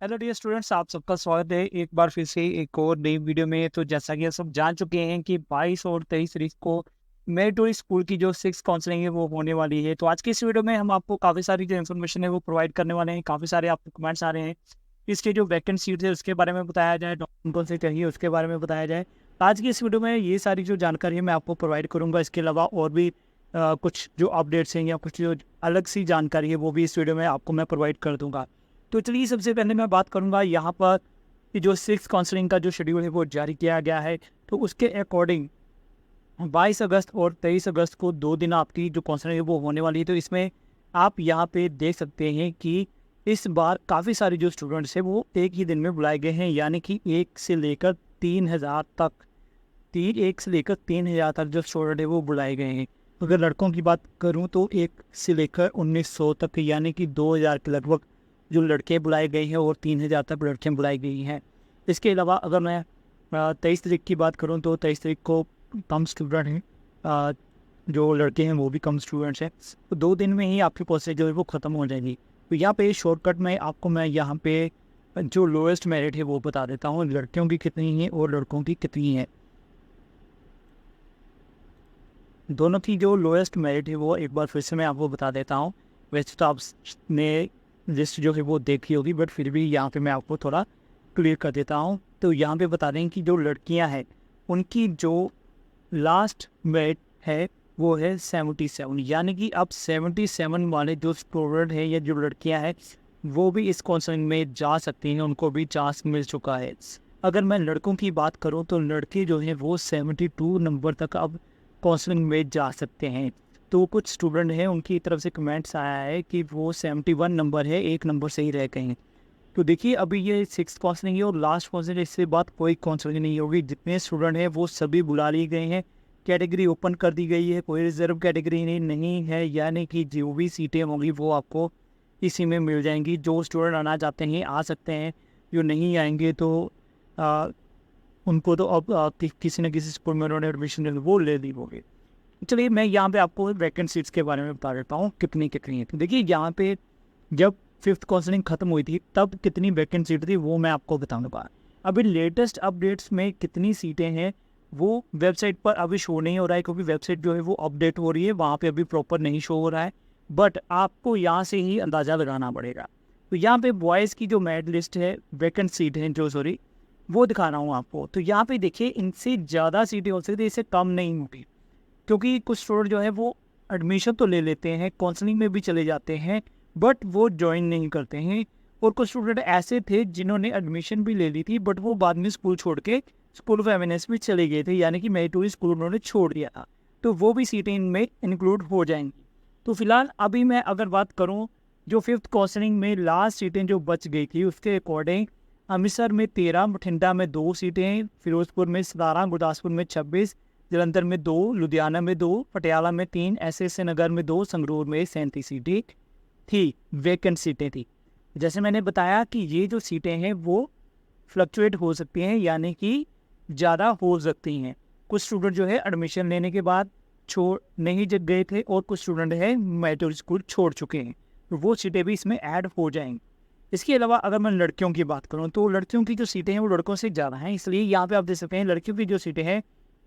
Hello dear students, आप सबका स्वागत है एक बार फिर से एक और नई वीडियो में। तो जैसा कि आप सब जान चुके हैं कि 22 और 23 तारीख को मेरिटोरी स्कूल की जो 6 काउंसलिंग है वो होने वाली है। तो आज की इस वीडियो में हम आपको काफ़ी सारी जो इन्फॉर्मेशन है वो प्रोवाइड करने वाले हैं। काफ़ी सारे आपको कमेंट्स आ रहे हैं इसके जो वैकेंट सीट्स है उसके बारे में बताया जाए, डॉक्यूमेंट कौन से चाहिए उसके बारे में बताया जाए। तो आज की इस वीडियो में ये सारी जो जानकारी है मैं आपको प्रोवाइड करूँगा। इसके अलावा और भी कुछ जो अपडेट्स हैं या कुछ जो अलग सी जानकारी है वो भी इस वीडियो में आपको मैं प्रोवाइड कर दूँगा। तो चलिए सबसे पहले मैं बात करूंगा यहाँ पर कि जो 6 काउंसलिंग का जो शेड्यूल है वो जारी किया गया है। तो उसके अकॉर्डिंग 22 अगस्त और 23 अगस्त को 2 दिन आपकी जो काउंसलिंग है वो होने वाली है। तो इसमें आप यहाँ पे देख सकते हैं कि इस बार काफ़ी सारे जो स्टूडेंट्स हैं वो एक ही दिन में बुलाए गए हैं, यानी कि 1 से लेकर 3000 तक। 1 से लेकर 3000 तक जो स्टूडेंट है वो बुलाए गए हैं। अगर लड़कों की बात करूँ तो 1 से लेकर 1900 तक, यानी कि 2000 के लगभग जो लड़के बुलाए गए हैं और 3000 तक लड़कियाँ बुलाई गई हैं। इसके अलावा अगर मैं 23 तारीख की बात करूँ तो 23 तारीख को कम स्टूडेंट हैं, जो लड़के हैं वो भी कम स्टूडेंट्स हैं। तो 2 दिन में ही आपकी प्रोसेस जो है वो ख़त्म हो जाएगी। तो यहाँ पे शॉर्टकट में आपको मैं यहाँ पे जो लोएस्ट मेरिट है वो बता देता हूँ, लड़कियों की कितनी है और लड़कों की कितनी है। दोनों की जो लोएस्ट मेरिट है वो एक बार फिर से मैं आपको बता देता हूँ। वैसे तो आपने लिस्ट जो है वो देखी होगी, बट फिर भी यहाँ पे मैं आपको थोड़ा क्लियर कर देता हूँ। तो यहाँ पे बता दें कि जो लड़कियाँ हैं उनकी जो लास्ट मेरिट है वो है 77, यानी कि अब 77 वाले जो स्टूडेंट हैं या जो लड़कियाँ हैं वो भी इस काउंसलिंग में जा सकती हैं, उनको भी चांस मिल चुका है। अगर मैं लड़कों की बात करूँ तो लड़के जो हैं वो 72 नंबर तक अब काउंसलिंग में जा सकते हैं। तो कुछ स्टूडेंट हैं उनकी तरफ से कमेंट्स आया है कि वो 71 नंबर है, 1 नंबर से ही रह गए हैं। तो देखिए अभी ये 6th काउंसलिंग है और लास्ट काउंसलिंग, इसके बाद कोई काउंसलिंग नहीं होगी। जितने स्टूडेंट हैं वो सभी बुला लिए गए हैं, कैटेगरी ओपन कर दी गई है, कोई रिजर्व कैटेगरी नहीं है, यानी कि जो भी सीटें होंगी वो आपको इसी में मिल जाएंगी। जो स्टूडेंट आना चाहते हैं आ सकते हैं, जो नहीं आएंगे तो आ, उनको तो अब किसी न किसी स्कूल में उन्होंने एडमिशन वो ले ली होगी। चलिए मैं यहाँ पे आपको वैकेंट सीट्स के बारे में बता देता हूँ कितनी कितनी है। तो देखिए यहाँ पे जब 5th काउंसलिंग खत्म हुई थी तब कितनी वैकेंट सीट थी वो मैं आपको बताऊँगा। अभी लेटेस्ट अपडेट्स में कितनी सीटें हैं वो वेबसाइट पर अभी शो नहीं हो रहा है, क्योंकि वेबसाइट जो है वो अपडेट हो रही है, वहाँ पे अभी प्रॉपर नहीं शो हो रहा है। बट आपको यहाँ से ही अंदाज़ा लगाना पड़ेगा। तो यहाँ पे बॉयज़ की जो मेरिट लिस्ट है, वैकेंट सीट है जो, सॉरी, वो दिखा रहा हूँ आपको। तो यहाँ पे देखिए इनसे ज़्यादा सीटें हो सकती है, इससे कम नहीं होगी, क्योंकि कुछ स्टूडेंट जो है वो एडमिशन तो ले लेते हैं, काउंसलिंग में भी चले जाते हैं, बट वो ज्वाइन नहीं करते हैं। और कुछ स्टूडेंट ऐसे थे जिन्होंने एडमिशन भी ले ली थी बट वो बाद में स्कूल छोड़ के स्कूल ऑफ एमिनेंस में चले गए थे, यानी कि मेरिटोरियस स्कूल उन्होंने छोड़ दिया था। तो वो भी सीटें इनमें इंक्लूड हो जाएंगी। तो फिलहाल अभी मैं अगर बात करूँ जो 5th काउंसलिंग में लास्ट सीटें जो बच गई थी उसके अकॉर्डिंग, अमृतसर में 13, बठिंडा में 2 सीटें, फिरोजपुर में 17, गुरदासपुर में 26, जलंधर में 2, लुधियाना में 2, पटियाला में 3, एसएस नगर में 2, संगरूर में 37 सीटें थी, वैकेंट सीटें थी। जैसे मैंने बताया कि ये जो सीटें हैं वो फ्लक्चुएट हो सकती हैं, यानी कि ज़्यादा हो सकती हैं। कुछ स्टूडेंट जो है एडमिशन लेने के बाद छोड़ नहीं जग गए थे और कुछ स्टूडेंट है मेरिटोरी स्कूल छोड़ चुके हैं, तो वो सीटें भी इसमें ऐड हो जाएंगी। इसके अलावा अगर मैं लड़कियों की बात करूँ तो लड़कियों की जो सीटें हैं वो लड़कों से ज़्यादा हैं, इसलिए यहाँ पे आप देख सकते हैं लड़कियों की जो सीटें हैं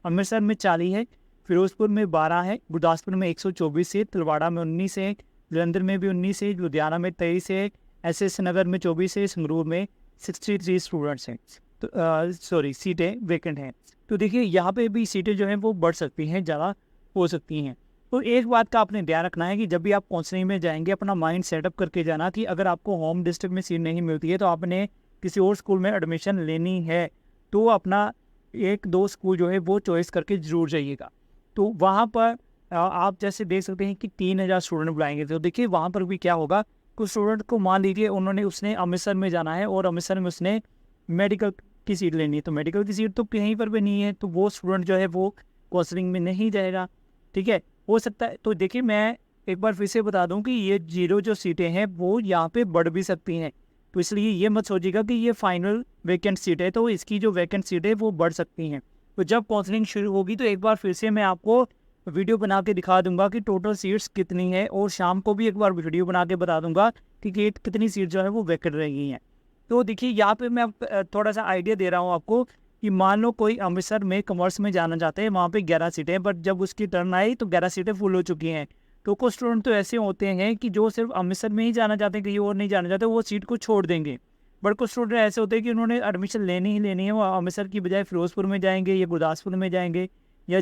अमृतसर में 40 है, फिरोजपुर में 12 है, गुरदासपुर में 124 है, तलवाड़ा में 19 है, जलंधर में भी 19 है, लुधियाना में 23 है, एसएस नगर में 24 है, संगरूर में 63 स्टूडेंट्स हैं, तो सॉरी सीटें वैकेंट हैं। तो देखिए यहाँ पे भी सीटें जो हैं वो बढ़ सकती हैं, ज़्यादा हो सकती हैं। तो एक बात का आपने ध्यान रखना है कि जब भी आप काउंसलिंग में जाएंगे अपना माइंड सेटअप करके जाना कि अगर आपको होम डिस्ट्रिक्ट में सीट नहीं मिलती है तो आपने किसी और स्कूल में एडमिशन लेनी है तो अपना 1-2 स्कूल जो है वो चॉइस करके ज़रूर जाइएगा। तो वहाँ पर आप जैसे देख सकते हैं कि 3000 स्टूडेंट बुलाएंगे। तो देखिए वहाँ पर भी क्या होगा, कुछ स्टूडेंट को मान लीजिए उसने अमृतसर में जाना है और अमृतसर में उसने मेडिकल की सीट लेनी है, तो मेडिकल की सीट तो कहीं पर भी नहीं है, तो वो स्टूडेंट जो है वो काउंसलिंग में नहीं जाएगा। ठीक है, हो सकता है। तो देखिए मैं एक बार फिर से बता दूं कि ये 0 जो सीटें हैं वो यहाँ पे बढ़ भी सकती हैं, तो इसलिए ये मत सोचिएगा कि ये फाइनल वैकेंट सीट है, तो इसकी जो वैकेंट सीट है वो बढ़ सकती हैं। तो जब काउंसलिंग शुरू होगी तो एक बार फिर से मैं आपको वीडियो बना के दिखा दूंगा कि टोटल सीट्स कितनी है, और शाम को भी एक बार वीडियो बना के बता दूंगा कि कितनी सीट जो है वो वैकेंट रह गई हैं। तो देखिए यहाँ पे मैं थोड़ा सा आइडिया दे रहा हूँ आपको कि मान लो कोई अमृतसर में कॉमर्स में जाना चाहते हैं, वहाँ पे 11 सीटें हैं, बट जब उसकी टर्न आई तो 11 सीटें फुल हो चुकी हैं। तो कुछ स्टूडेंट तो ऐसे होते हैं कि जो सिर्फ अमृतसर में ही जाना चाहते हैं, कहीं और नहीं जाना चाहते, वो सीट को छोड़ देंगे। बट कुछ स्टूडेंट ऐसे होते हैं कि उन्होंने एडमिशन लेनी ही लेनी है, वो अमृतसर की बजाय फिरोजपुर में जाएंगे या गुरदासपुर में जाएंगे या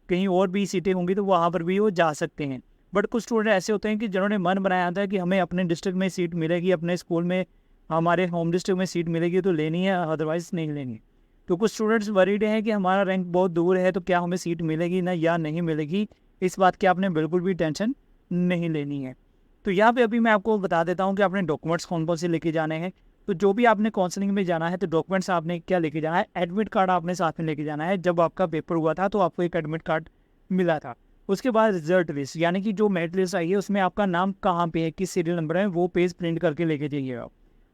कहीं और भी सीटें होंगी तो वहाँ पर भी वो जा सकते हैं। बट कुछ स्टूडेंट ऐसे होते हैं कि जिन्होंने मन बनाया था कि हमें अपने डिस्ट्रिक्ट में सीट मिलेगी, अपने स्कूल में, हमारे होम डिस्ट्रिक्ट में सीट मिलेगी तो लेनी है, अदरवाइज नहीं लेंगे। तो कुछ स्टूडेंट्स वरीड हैं कि हमारा रैंक बहुत दूर है तो क्या हमें सीट मिलेगी ना या नहीं मिलेगी। इस बात की आपने बिल्कुल भी टेंशन नहीं लेनी है। तो यहाँ पे अभी मैं आपको बता देता हूँ कि आपने डॉक्यूमेंट्स कौन कौन से लेके जाने हैं। तो जो भी आपने काउंसलिंग में जाना है तो डॉक्यूमेंट्स आपने क्या लेके जाना है, एडमिट कार्ड आपने साथ में लेके जाना है। जब आपका पेपर हुआ था तो आपको एक एडमिट कार्ड मिला था। उसके बाद रिजल्ट लिस्ट, यानी कि जो मेरिट लिस्ट आई है उसमें आपका नाम कहाँ पे है, किस सीरियल नंबर है, वो पेज प्रिंट करके लेके जाइएगा।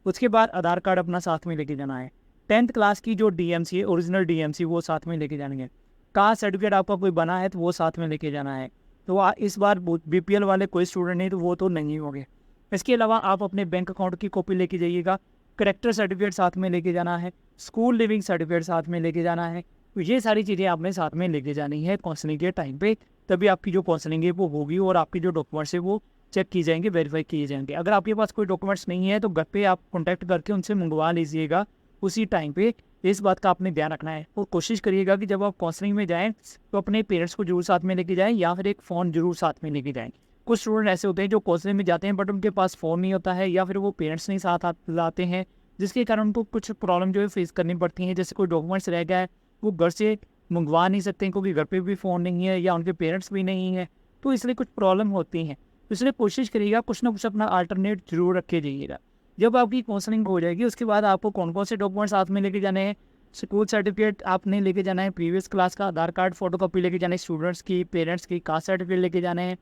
उसके बाद आधार कार्ड अपना साथ में लेके जाना है। 10th क्लास की जो डीएमसी है, ओरिजिनल डीएमसी, वो साथ में लेके जानी है। कास्ट सर्टिफिकेट आपका कोई बना है तो वो साथ में लेके जाना है। तो इस बार बीपीएल वाले कोई स्टूडेंट नहीं तो वो तो नहीं होंगे। इसके अलावा आप अपने बैंक अकाउंट की कॉपी लेके जाइएगा। करेक्टर सर्टिफिकेट साथ में लेके जाना है। स्कूल लिविंग सर्टिफिकेट साथ में लेके जाना है। तो ये सारी चीज़ें आपने साथ में लेके जानी है काउंसलिंग के टाइम पे, तभी आपकी जो काउंसलिंग है वो होगी और आपकी जो डॉक्यूमेंट्स है वो चेक किए जाएंगे, वेरीफाई किए जाएंगे। अगर आपके पास कोई डॉक्यूमेंट्स नहीं है तो घर पे आप कॉन्टैक्ट करके उनसे मंगवा लीजिएगा उसी टाइम पे। इस बात का आपने ध्यान रखना है और कोशिश करिएगा कि जब आप काउंसलिंग में जाएँ तो अपने पेरेंट्स को जरूर साथ में लेके जाएँ या फिर एक फ़ोन जरूर साथ में लेके जाएँ। कुछ स्टूडेंट ऐसे होते हैं जो काउंसलिंग में जाते हैं बट उनके पास फ़ोन नहीं होता है या फिर वो पेरेंट्स नहीं साथ लाते हैं, जिसके कारण उनको कुछ प्रॉब्लम जो है फेस करनी पड़ती हैं। जैसे कोई डॉक्यूमेंट्स रह गया है वो घर से मंगवा नहीं सकते क्योंकि घर पे भी फ़ोन नहीं है या उनके पेरेंट्स भी नहीं है, तो इसलिए कुछ प्रॉब्लम होती हैं। तो इसलिए कोशिश करिएगा कुछ ना कुछ अपना अल्टरनेट जरूर रखे जाइएगा। जब आपकी काउंसलिंग हो जाएगी उसके बाद आपको कौन कौन से डॉक्यूमेंट साथ में लेके जाने हैं, स्कूल सर्टिफिकेट आपने लेके जाना है, प्रीवियस क्लास का आधार कार्ड फोटोकॉपी लेके जाना है, स्टूडेंट्स की, पेरेंट्स की, कास्ट सर्टिफिकेट लेके जाना है,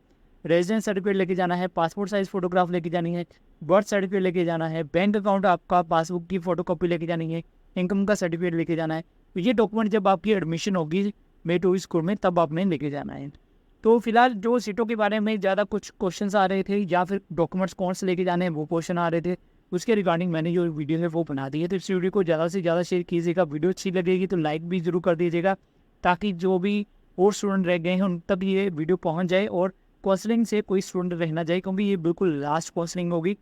रेजिडेंस सर्टिफिकेट लेके जाना है, पासपोर्ट साइज़ फोटोग्राफ लेके जानी है, बर्थ सर्टिफिकेट लेके जाना है, बैंक अकाउंट आपका पासबुक की फ़ोटोकॉपी लेके जानी है, इनकम का सर्टिफिकेट लेके जाना है। तो ये डॉक्यूमेंट जब आपकी एडमिशन होगी मेट स्कूल में तब आपने लेके जाना है। तो फिलहाल जो सीटों के बारे में ज़्यादा कुछ क्वेश्चंस आ रहे थे या फिर डॉक्यूमेंट्स कौन से लेके जाने हैं वो क्वेश्चन आ रहे थे, उसके रिगार्डिंग मैंने जो वीडियो है वो बना दी है। तो इस वीडियो को ज़्यादा से ज़्यादा शेयर कीजिएगा। वीडियो अच्छी लगेगी तो लाइक भी ज़रूर कर दीजिएगा ताकि जो भी और स्टूडेंट रह गए हैं उन तक ये वीडियो पहुँच जाए और काउंसलिंग से कोई स्टूडेंट रह ना जाए, क्योंकि ये बिल्कुल लास्ट काउंसलिंग होगी।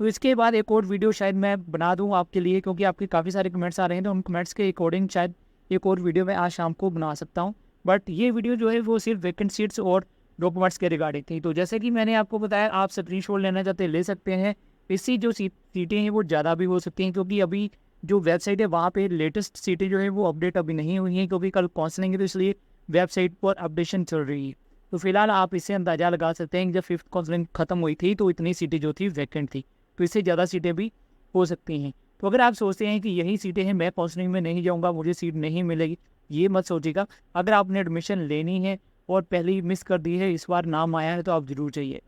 तो इसके बाद एक और वीडियो शायद मैं बना दूँ आपके लिए, क्योंकि आपके काफ़ी सारे कमेंट्स आ रहे हैं तो उन कमेंट्स के अकॉर्डिंग शायद एक और वीडियो मैं आज शाम को बना सकता हूँ। बट ये वीडियो जो है वो सिर्फ वैकेंट सीट्स और डॉक्यूमेंट्स के रिगार्डिंग थी। तो जैसे कि मैंने आपको बताया, आप स्क्रीनशॉट लेना चाहते हैं ले सकते हैं। इससी जो सीटें हैं वो ज़्यादा भी हो सकती हैं, क्योंकि अभी जो वेबसाइट है वहाँ पे लेटेस्ट सीटें जो है वो अपडेट अभी नहीं हुई हैं, क्योंकि कल काउंसलिंग है तो इसलिए वेबसाइट पर अपडेशन चल रही है। तो फिलहाल आप इससे अंदाज़ा लगा सकते हैं कि जब 5th काउंसलिंग खत्म हुई थी तो इतनी सीटें जो थी वैकेंट थी, तो इससे ज़्यादा सीटें भी हो सकती हैं। तो अगर आप सोचते हैं कि यही सीटें हैं, मैं काउंसलिंग में नहीं जाऊँगा, मुझे सीट नहीं मिलेगी, ये मत सोचिएगा। अगर आपने एडमिशन लेनी है और पहले ही मिस कर दी है, इस बार नाम आया है तो आप ज़रूर चाहिए।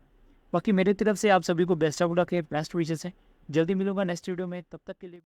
बाकी मेरी तरफ से आप सभी को बेस्ट ऑफ लक है, बेस्ट विशेस है। जल्दी मिलूंगा नेक्स्ट वीडियो में, तब तक के लिए।